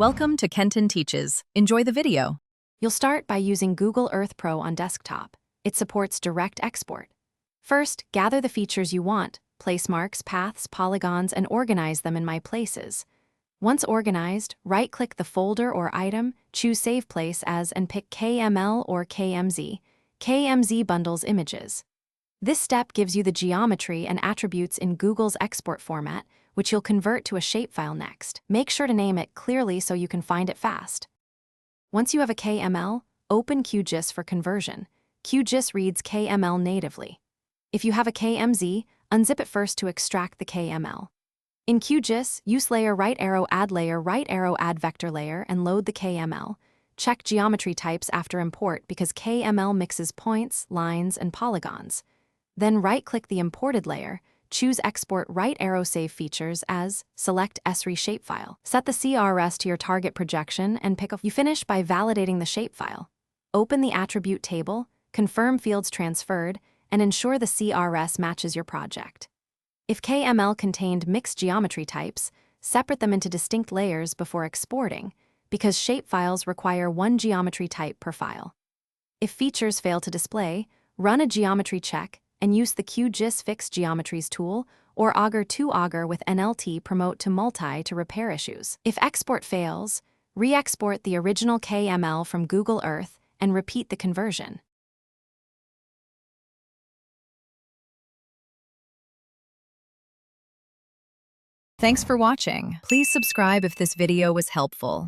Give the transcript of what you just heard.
Welcome to Kenton Teaches. Enjoy the video. You'll start by using Google Earth Pro on desktop. It supports direct export. First, gather the features you want, place marks, paths, polygons, and organize them in My Places. Once organized, right-click the folder or item, choose Save Place As, and pick KML or KMZ. KMZ bundles images. This step gives you the geometry and attributes in Google's export format, which you'll convert to a shapefile next. Make sure to name it clearly so you can find it fast. Once you have a KML, open QGIS for conversion. QGIS reads KML natively. If you have a KMZ, unzip it first to extract the KML. In QGIS, use layer, right arrow, add vector layer, and load the KML. Check geometry types after import because KML mixes points, lines, and polygons. Then right-click the imported layer, choose Export Right Arrow Save Features as, select Esri Shapefile. Set the CRS to your target projection and pick a. You finish by validating the shapefile. Open the attribute table, confirm fields transferred, and ensure the CRS matches your project. If KML contained mixed geometry types, separate them into distinct layers before exporting, because shapefiles require one geometry type per file. If features fail to display, run a geometry check and use the QGIS Fix Geometries tool or Augur to Augur with NLT Promote to Multi to repair issues. If export fails, re-export the original KML from Google Earth and repeat the conversion. Thanks for watching. Please subscribe if this video was helpful.